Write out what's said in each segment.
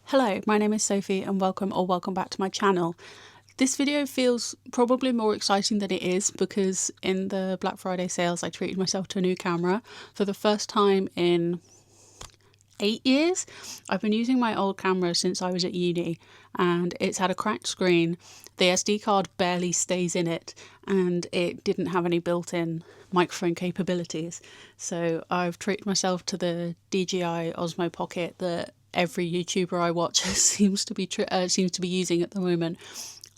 Hello, my name is Sophie and welcome back to my channel. This video feels probably more exciting than it is because in the Black Friday sales I treated myself to a new camera for the first time in 8 years. I've been using my old camera since I was at uni and it's had a cracked screen. The SD card barely stays in it and it didn't have any built-in microphone capabilities. So I've treated myself to the DJI Osmo Pocket that every YouTuber I watch seems to be using at the moment.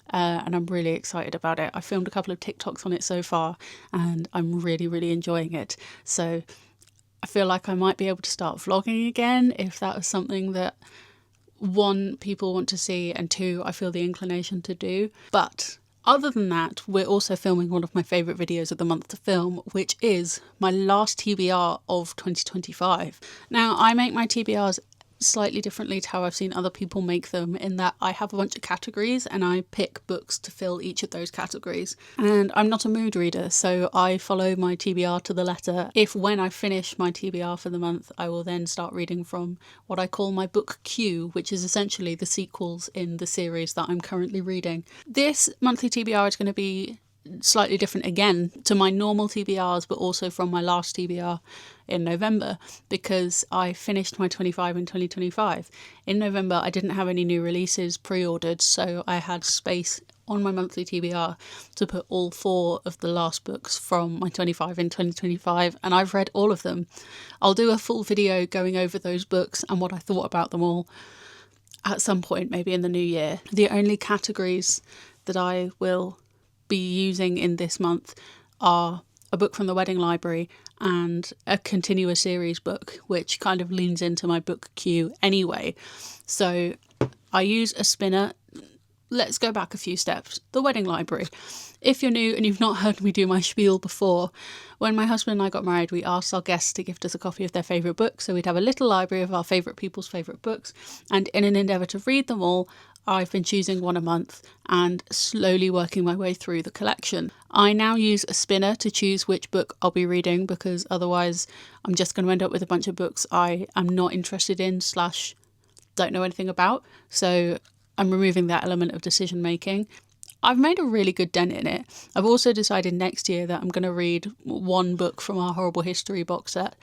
And I'm really excited about it. I filmed a couple of TikToks on it so far and I'm really enjoying it. So I feel like I might be able to start vlogging again if that was something that, one, people want to see, and two, I feel the inclination to do. But other than that, we're also filming one of my favourite videos of the month to film, which is my last TBR of 2025. Now, I make my TBRs slightly differently to how I've seen other people make them, in that I have a bunch of categories and I pick books to fill each of those categories. And I'm not a mood reader, so I follow my TBR to the letter. If when I finish my TBR for the month, I will then start reading from what I call my book queue, which is essentially the sequels in the series that I'm currently reading. This monthly TBR is going to be slightly different again to my normal TBRs, but also from my last TBR in November, because I finished my 25 in 2025. In November I didn't have any new releases pre-ordered, so I had space on my monthly TBR to put all 4 of the last books from my 25 in 2025, and I've read all of them. I'll do a full video going over those books and what I thought about them all at some point, maybe in the new year. The only categories that I will be using in this month are a book from the wedding library and a continuous series book, which kind of leans into my book queue anyway. So I use a spinner. Let's go back a few steps. The wedding library. If you're new and you've not heard me do my spiel before, when my husband and I got married, we asked our guests to gift us a copy of their favourite book. So we'd have a little library of our favourite people's favourite books. And in an endeavour to read them all, I've been choosing one a month and slowly working my way through the collection. I now use a spinner to choose which book I'll be reading, because otherwise I'm just going to end up with a bunch of books I am not interested in / don't know anything about. So I'm removing that element of decision making. I've made a really good dent in it. I've also decided next year that I'm going to read one book from our Horrible History box set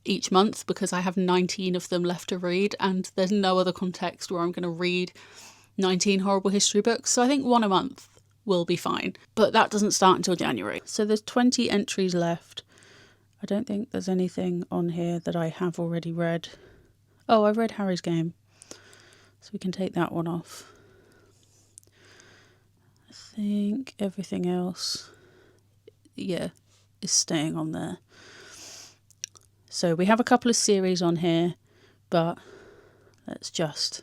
each month, because I have 19 of them left to read and there's no other context where I'm going to read 19 Horrible History books. So I think one a month will be fine. But that doesn't start until January. So there's 20 entries left. I don't think there's anything on here that I have already read. Oh, I've read Harry's Game, so we can take that one off. I think everything else, yeah, is staying on there. So we have a couple of series on here, but let's just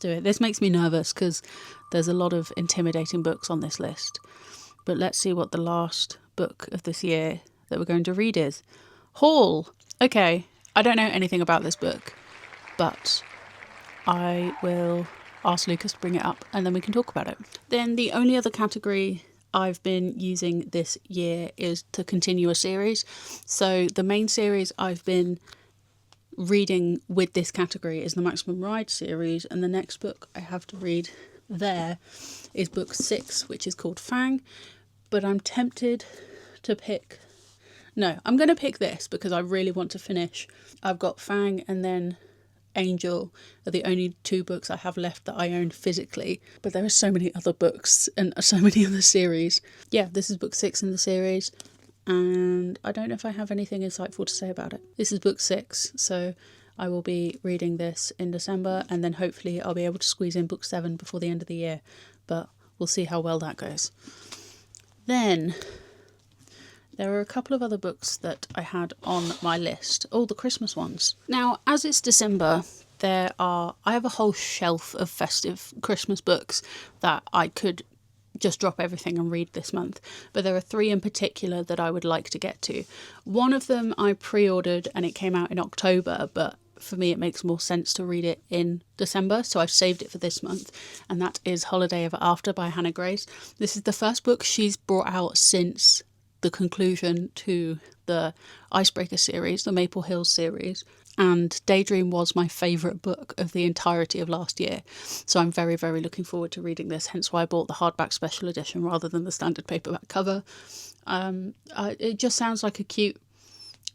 do it. This makes me nervous because there's a lot of intimidating books on this list. But let's see what the last book of this year that we're going to read is. Haul. Okay, I don't know anything about this book, but I will ask Lucas to bring it up and then we can talk about it. Then the only other category I've been using this year is to continue a series. So the main series I've been reading with this category is the Maximum Ride series, and the next book I have to read there is book 6, which is called Fang. But I'm tempted to pick... No, I'm going to pick this because I really want to finish. I've got Fang and then Angel are the only 2 books I have left that I own physically, but there are so many other books and so many other series. Yeah, this is book 6 in the series, and I don't know if I have anything insightful to say about it. This is book 6, so I will be reading this in December, and then hopefully I'll be able to squeeze in book 7 before the end of the year, but we'll see how well that goes. Then there are a couple of other books that I had on my list. Oh, the Christmas ones. Now, as it's December, I have a whole shelf of festive Christmas books that I could just drop everything and read this month. But there are 3 in particular that I would like to get to. One of them I pre-ordered and it came out in October, but for me it makes more sense to read it in December, so I've saved it for this month, and that is Holiday Ever After by Hannah Grace. This is the first book she's brought out since the conclusion to the Icebreaker series, the Maple Hills series. And Daydream was my favourite book of the entirety of last year. So I'm very, very looking forward to reading this, hence why I bought the hardback special edition rather than the standard paperback cover. It just sounds like a cute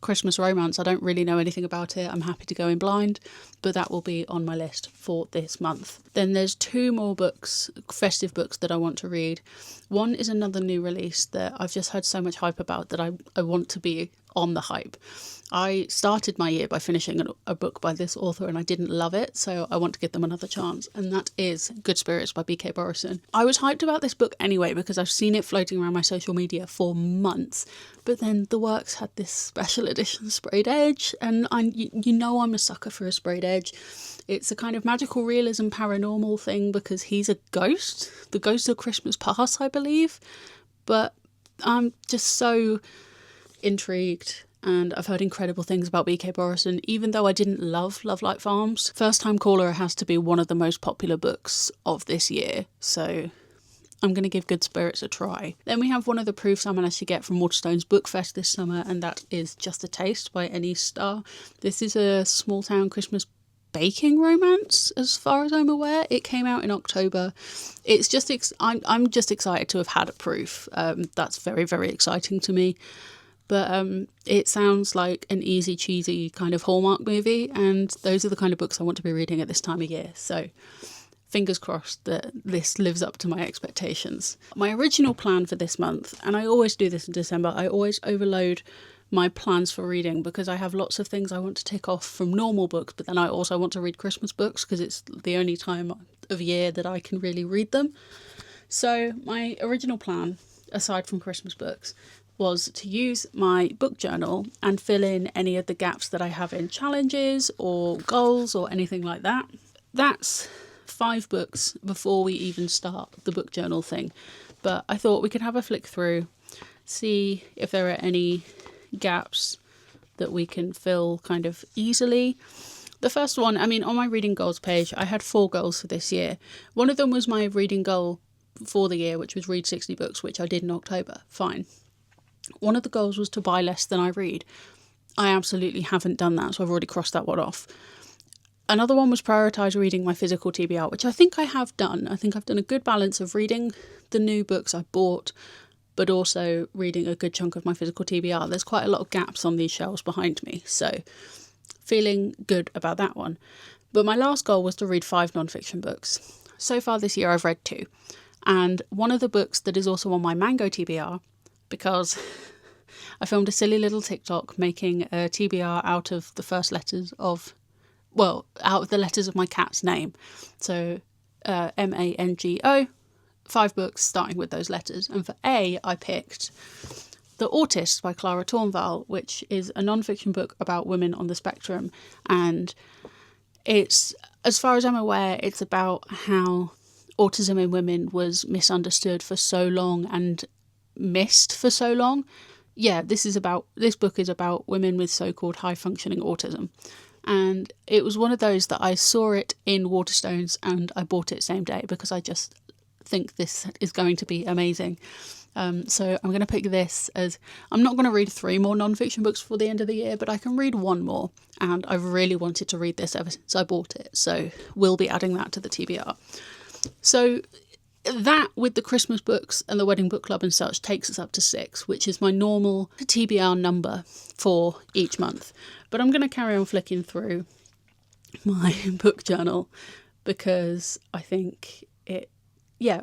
Christmas romance. I don't really know anything about it. I'm happy to go in blind, but that will be on my list for this month. Then there's 2 more books, festive books, that I want to read. One is another new release that I've just heard so much hype about that I want to be on the hype. I started my year by finishing a book by this author and I didn't love it, so I want to give them another chance, and that is Good Spirits by B.K. Borison. I was hyped about this book anyway because I've seen it floating around my social media for months, but then the works had this special edition sprayed edge, and you know I'm a sucker for a sprayed edge. It's a kind of magical realism paranormal thing because he's a ghost, the ghost of Christmas past, I believe, but I'm just so intrigued. And I've heard incredible things about B.K. Borison, even though I didn't love Love Like Farms. First Time Caller has to be one of the most popular books of this year, so I'm going to give Good Spirits a try. Then we have one of the proofs I managed to get from Waterstones Book Fest this summer, and that is Just a Taste by Any Star. This is a small town Christmas baking romance, as far as I'm aware. It came out in October. It's just I'm just excited to have had a proof. That's very, very exciting to me. But it sounds like an easy, cheesy kind of Hallmark movie, and those are the kind of books I want to be reading at this time of year. So fingers crossed that this lives up to my expectations. My original plan for this month, and I always do this in December, I always overload my plans for reading because I have lots of things I want to tick off from normal books, but then I also want to read Christmas books because it's the only time of year that I can really read them. So my original plan, aside from Christmas books, was to use my book journal and fill in any of the gaps that I have in challenges or goals or anything like that. That's 5 books before we even start the book journal thing. But I thought we could have a flick through, see if there are any gaps that we can fill kind of easily. The first one, on my reading goals page, I had 4 goals for this year. One of them was my reading goal for the year, which was read 60 books, which I did in October. Fine. One of the goals was to buy less than I read. I absolutely haven't done that, so I've already crossed that one off. Another one was prioritise reading my physical TBR, which I think I have done. I think I've done a good balance of reading the new books I bought, but also reading a good chunk of my physical TBR. There's quite a lot of gaps on these shelves behind me, so feeling good about that one. But my last goal was to read 5 non-fiction books. So far this year I've read 2. And one of the books that is also on my Mango TBR, because I filmed a silly little TikTok making a TBR out of the first letters of, out of the letters of my cat's name. So MANGO, 5 books starting with those letters. And for A, I picked The Autist by Clara Tornval, which is a non-fiction book about women on the spectrum. And it's, as far as I'm aware, it's about how autism in women was misunderstood for so long and missed for so long. Yeah, this book is about women with so-called high-functioning autism. And it was one of those that I saw it in Waterstones and I bought it same day because I just think this is going to be amazing. So I'm going to pick this as, I'm not going to read 3 more non-fiction books before the end of the year, but I can read 1 more. And I've really wanted to read this ever since I bought it. So we'll be adding that to the TBR. So that, with the Christmas books and the wedding book club and such, takes us up to 6, which is my normal TBR number for each month. But I'm going to carry on flicking through my book journal because I think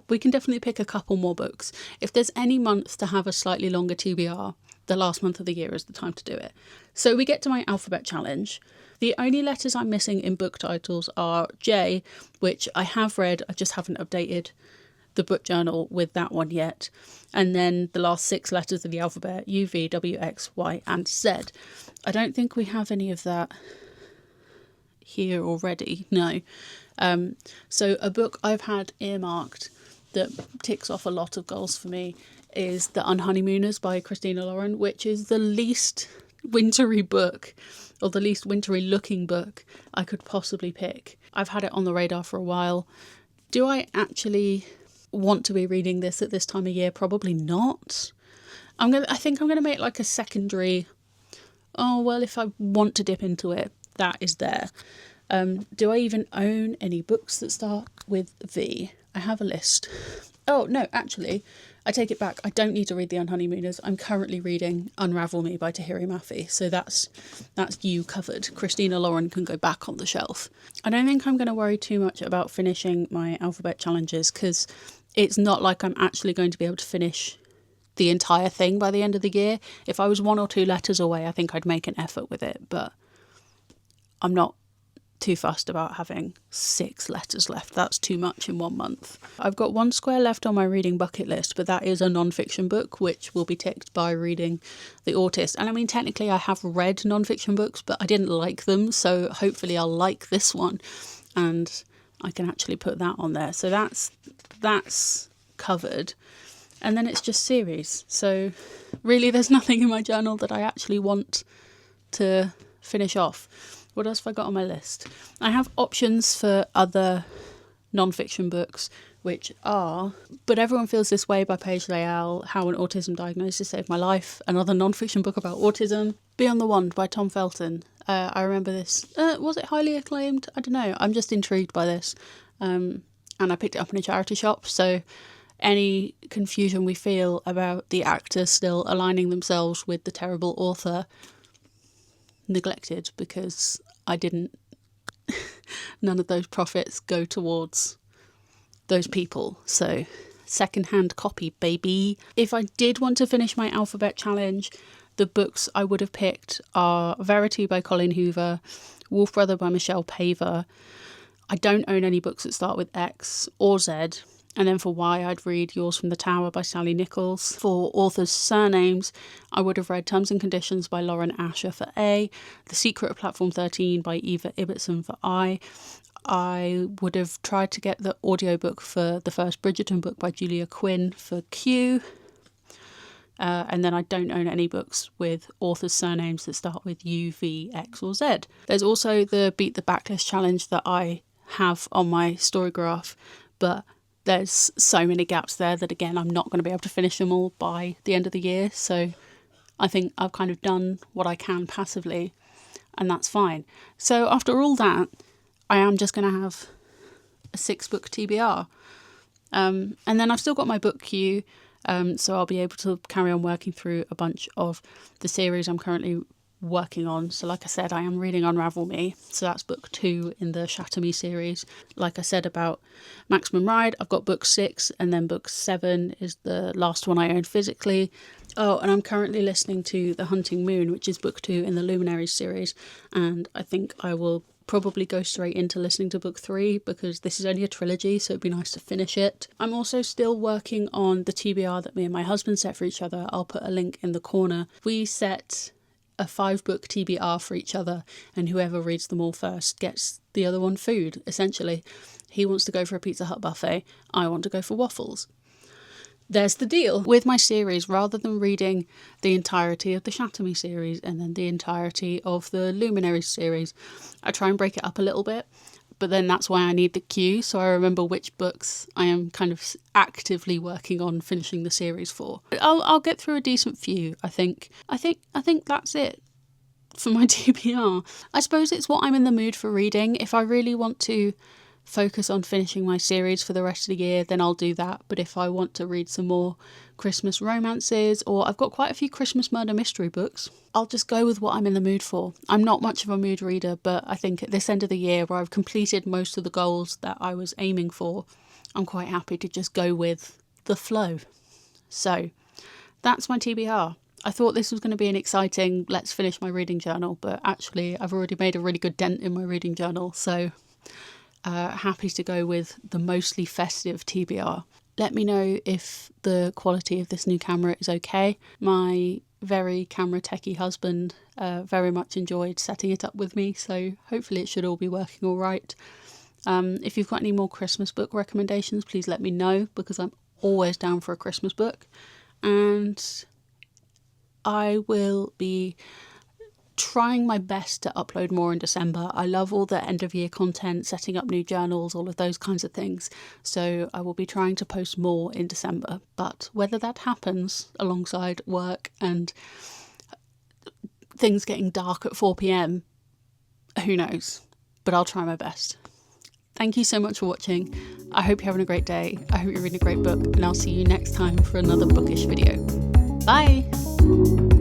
we can definitely pick a couple more books. If there's any month to have a slightly longer TBR, the last month of the year is the time to do it. So we get to my alphabet challenge. The only letters I'm missing in book titles are J, which I have read, I just haven't updated the book journal with that one yet, and then the last 6 letters of the alphabet, U, V, W, X, Y and Z. I don't think we have any of that here already, no. So a book I've had earmarked that ticks off a lot of goals for me is The Unhoneymooners by Christina Lauren, which is the least wintry book, or the least wintry looking book I could possibly pick. I've had it on the radar for a while. Do I actually want to be reading this at this time of year? Probably not. I think I'm gonna make like a secondary, if I want to dip into it, that is there. Do I even own any books that start with V? I have a list. Oh, no, actually, I take it back. I don't need to read The Unhoneymooners. I'm currently reading Unravel Me by Tahiri Mafi. So that's you covered. Christina Lauren can go back on the shelf. I don't think I'm going to worry too much about finishing my alphabet challenges because it's not like I'm actually going to be able to finish the entire thing by the end of the year. If I was 1 or 2 letters away, I think I'd make an effort with it. But I'm not too fussed about having 6 letters left. That's too much in 1 month. I've got 1 square left on my reading bucket list, but that is a non-fiction book, which will be ticked by reading The Autist. And I mean, technically I have read non-fiction books, but I didn't like them, so hopefully I'll like this one and I can actually put that on there. So that's covered. And then it's just series. So really there's nothing in my journal that I actually want to finish off. What else have I got on my list? I have options for other non-fiction books, which are But Everyone Feels This Way by Paige Leal, How an Autism Diagnosis Saved My Life, another non-fiction book about autism. Beyond the Wand by Tom Felton. I remember this. Was it highly acclaimed? I don't know. I'm just intrigued by this. And I picked it up in a charity shop, so any confusion we feel about the actors still aligning themselves with the terrible author, neglected, because I didn't none of those profits go towards those people. So second-hand copy, baby. If I did want to finish my alphabet challenge, the books I would have picked are Verity by Colin Hoover, Wolf Brother by Michelle Paver. I don't own any books that start with X or Z. And then for Y, I'd read Yours from the Tower by Sally Nichols. For authors' surnames, I would have read Terms and Conditions by Lauren Asher for A, The Secret of Platform 13 by Eva Ibbotson for I. I would have tried to get the audiobook for the first Bridgerton book by Julia Quinn for Q. And then I don't own any books with authors' surnames that start with U, V, X or Z. There's also the Beat the Backlist challenge that I have on my story graph, but there's so many gaps there that, again, I'm not going to be able to finish them all by the end of the year. So I think I've kind of done what I can passively, and that's fine. So after all that, I am just going to have a 6-book TBR. And then I've still got my book queue, so I'll be able to carry on working through a bunch of the series I'm currently working on. So like I said, I am reading Unravel Me, so that's book 2 in the Shatter Me series. Like I said about Maximum Ride, I've got book 6, and then book 7 is the last one I own physically. Oh, and I'm currently listening to The Hunting Moon, which is book 2 in the Luminaries series, and I think I will probably go straight into listening to book 3 because this is only a trilogy, so it'd be nice to finish it. I'm also still working on the TBR that me and my husband set for each other. I'll put a link in the corner. We set a 5-book TBR for each other, and whoever reads them all first gets the other one food, essentially. He wants to go for a Pizza Hut buffet, I want to go for waffles. There's the deal. With my series, rather than reading the entirety of the Shatter Me series and then the entirety of the Luminaries series, I try and break it up a little bit. But then that's why I need the queue, so I remember which books I am kind of actively working on finishing the series for. I'll get through a decent few, I think. I think that's it for my TBR. I suppose it's what I'm in the mood for reading. If I really want to focus on finishing my series for the rest of the year, then I'll do that. But if I want to read some more Christmas romances, or I've got quite a few Christmas murder mystery books, I'll just go with what I'm in the mood for. I'm not much of a mood reader, but I think at this end of the year, where I've completed most of the goals that I was aiming for, I'm quite happy to just go with the flow. So that's my TBR. I thought this was going to be an exciting let's finish my reading journal, but actually I've already made a really good dent in my reading journal, so happy to go with the mostly festive TBR. Let me know if the quality of this new camera is okay. My very camera techie husband very much enjoyed setting it up with me, so hopefully it should all be working all right. If you've got any more Christmas book recommendations, please let me know, because I'm always down for a Christmas book. And I will be trying my best to upload more in December. I love all the end of year content, setting up new journals, all of those kinds of things. So I will be trying to post more in December. But whether that happens alongside work and things getting dark at 4 p.m, Who knows? But I'll try my best. Thank you so much for watching. I hope you're having a great day. I hope you're reading a great book, and I'll see you next time for another bookish video. Bye!